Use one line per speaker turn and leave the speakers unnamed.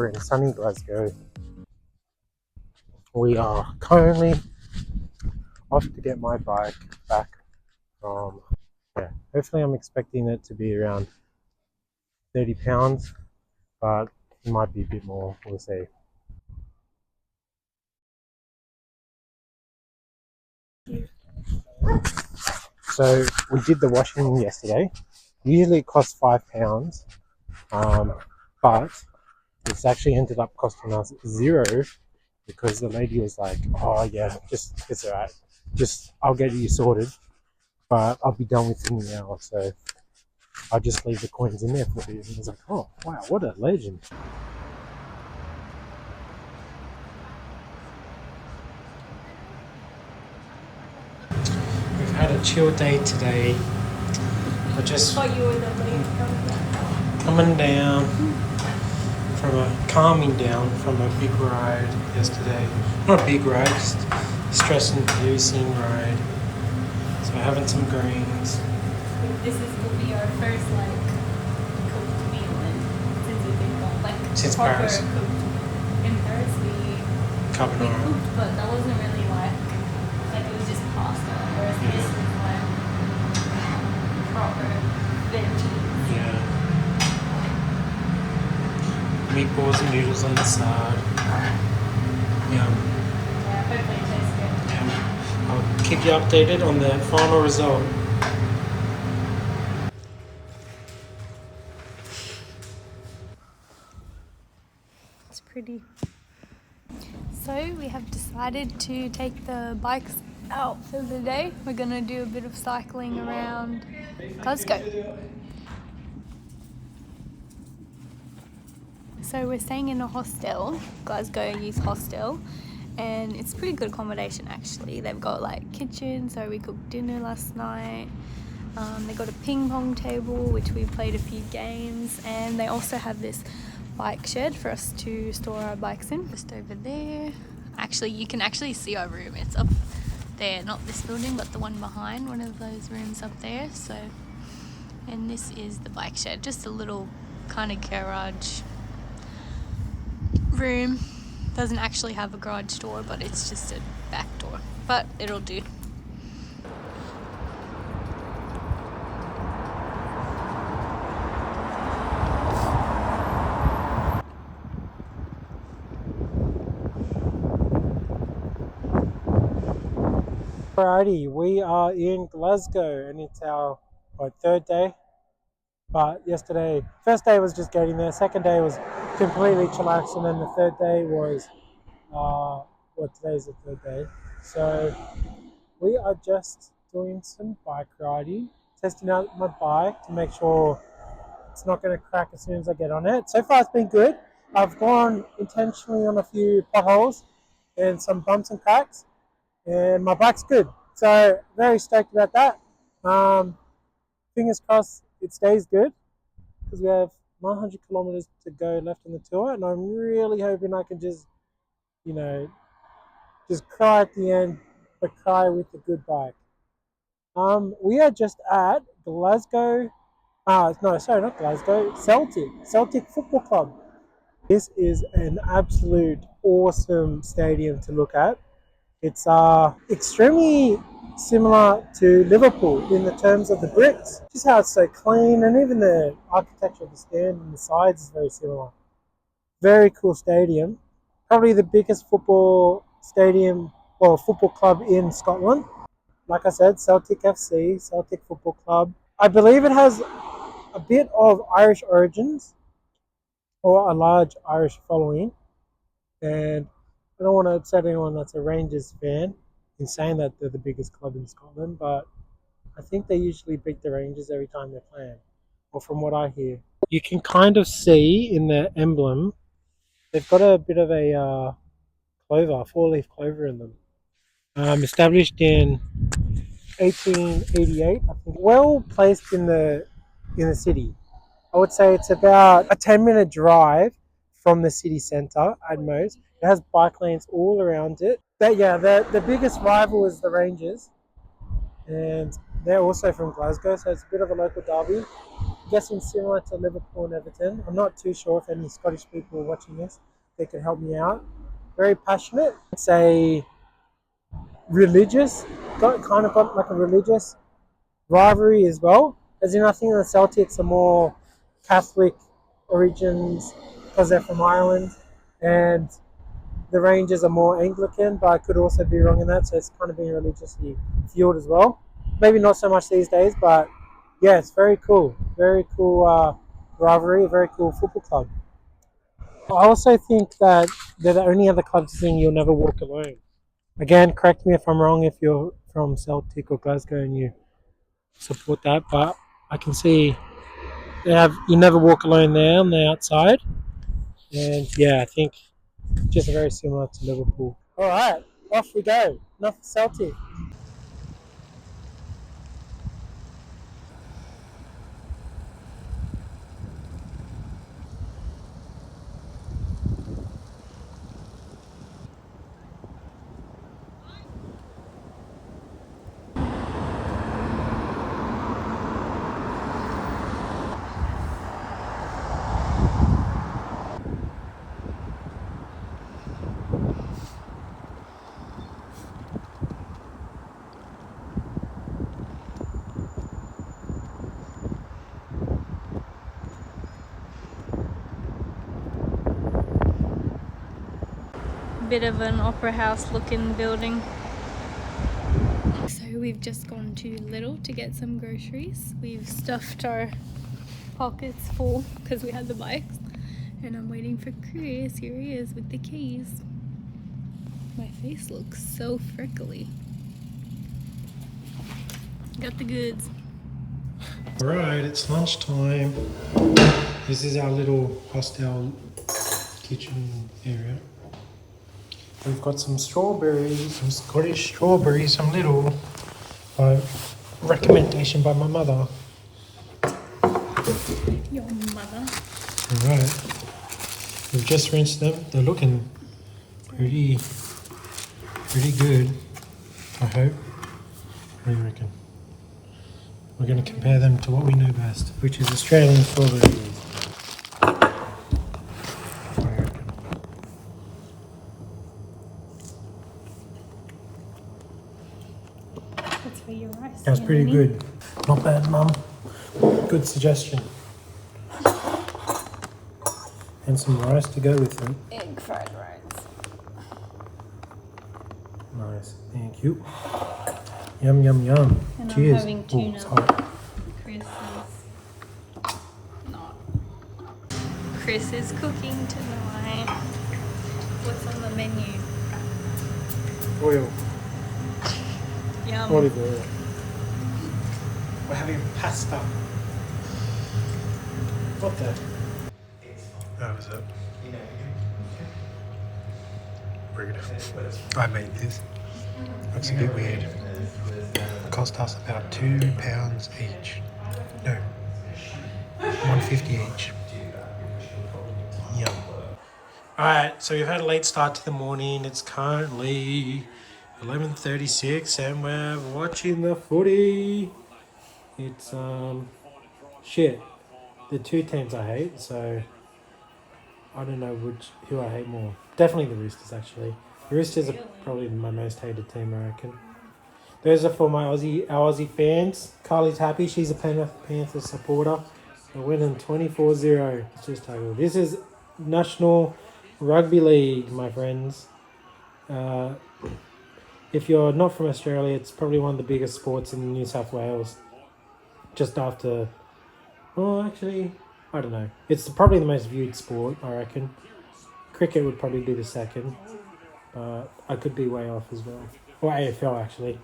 we're in sunny Glasgow. We are currently off to get my bike back from, hopefully I'm expecting it to be around 30 pounds, but it might be a bit more, we'll see. So we did the washing yesterday. Usually it costs £5, but it's actually ended up costing us £0 because the lady was like, "Oh yeah, just it's alright. Just I'll get you sorted, but I'll be done within an hour, so I'll just leave the coins in there for you." And I was like, "Oh wow, what a legend!" We've had a chill day today. We're just coming down calming down from a big ride yesterday. Not a big ride, just stress-inducing ride. So we're having some greens.
This will be our first cooked meal since we've been gone.
Since Paris.
In Paris we
Carbonara.
cooked, but that wasn't really it was just pasta. Whereas this is proper veggies.
Yeah. Meatballs and noodles on the side. Yum.
Yeah, hopefully it tastes good.
Yeah. I'll keep you updated on the final result.
It's pretty. So we have decided to take the bikes out for the day. We're gonna do a bit of cycling around Glasgow. So we're staying in a hostel, Glasgow Youth Hostel, and it's pretty good accommodation actually. They've got kitchen, so we cooked dinner last night. They got a ping pong table, which we played a few games, and they also have this bike shed for us to store our bikes in. Just over there. Actually, you can actually see our room. It's up there, not this building, but the one behind, one of those rooms up there. So, and this is the bike shed, just a little kind of garage room. Doesn't actually have a garage door, but it's just a back door, but it'll do.
Alrighty, we are in Glasgow and it's our third day. But yesterday, first day was just getting there, second day was completely chillaxed, and then the third day was, today's the third day. So we are just doing some bike riding, testing out my bike to make sure it's not going to crack as soon as I get on it. So far it's been good. I've gone intentionally on a few potholes and some bumps and cracks, and my bike's good. So very stoked about that. Fingers crossed it stays good because we have 900 kilometers to go left on the tour, and I'm really hoping I can just cry at the end, but cry with a good bike. We are just at Glasgow. No, sorry, not Glasgow. Celtic Football Club. This is an absolute awesome stadium to look at. It's extremely similar to Liverpool in the terms of the bricks. Just how it's so clean, and even the architecture of the stand and the sides is very similar. Very cool stadium. Probably the biggest football club in Scotland. Like I said, Celtic FC, Celtic Football Club. I believe it has a bit of Irish origins, or a large Irish following, and I don't want to upset anyone that's a Rangers fan in saying that they're the biggest club in Scotland, but I think they usually beat the Rangers every time they're playing, or from what I hear. You can kind of see in the emblem, they've got a bit of a clover, four-leaf clover in them. Established in 1888, I think. Well placed in the city. I would say it's about a 10-minute drive from the city centre at most. It has bike lanes all around it. The biggest rival is the Rangers, and they're also from Glasgow, so it's a bit of a local derby. guessing similar to Liverpool and Everton. I'm not too sure if any Scottish people are watching this. They could help me out. Very passionate. It's a religious, got like a religious rivalry as well. As in, I think the Celtics are more Catholic origins because they're from Ireland, and the Rangers are more Anglican, but I could also be wrong in that, so it's kind of being religiously fueled as well. Maybe not so much these days, but yeah, it's very cool. Very cool rivalry, very cool football club. I also think that they're the only other club saying you'll never walk alone. Again, correct me if I'm wrong if you're from Celtic or Glasgow and you support that, but I can see they have you never walk alone there on the outside. And yeah, I think just very similar to Liverpool. All right, off we go. Enough Celtic.
Bit of an opera house looking building. So we've just gone to Lidl to get some groceries. We've stuffed our pockets full because we had the bikes, and I'm waiting for Chris. Here he is with the keys. My face looks so freckly. Got the goods.
Alright, it's lunchtime. This is our little hostel kitchen area. We've got some strawberries, some Scottish strawberries, some little recommendation by my mother.
Your mother.
Alright, we've just rinsed them. They're looking pretty good, I hope. What do you reckon? We're going to compare them to what we know best, which is Australian strawberries.
That's for your rice.
That's pretty good. Not bad, Mum. Good suggestion. And some rice to go with it.
Egg fried rice.
Nice. Thank you. Yum, yum, yum.
And
Cheers.
I'm having tuna.
It's hot.
Chris is not. Chris is cooking tonight. What's on the menu?
Oil.
Yum.
Olive oil. We're having pasta. What the? How was it? Rude. I made this. Looks a bit weird. It cost us about £2 each. No, 150 each. Yum. Alright, so we've had a late start to the morning. It's currently 11:36 and we're watching the footy. It's shit. The two teams I hate, so I don't know who I hate more. Definitely the Roosters, actually. The Roosters are probably my most hated team, I reckon. Those are for our Aussie fans. Carly's happy. She's a Panther supporter. We're winning 24-0. It's just terrible. This is National Rugby League, my friends. If you're not from Australia, it's probably one of the biggest sports in New South Wales. Just after... Oh, actually, I don't know. It's probably the most viewed sport, I reckon. Cricket would probably be the second. But I could be way off as well. Or AFL, actually.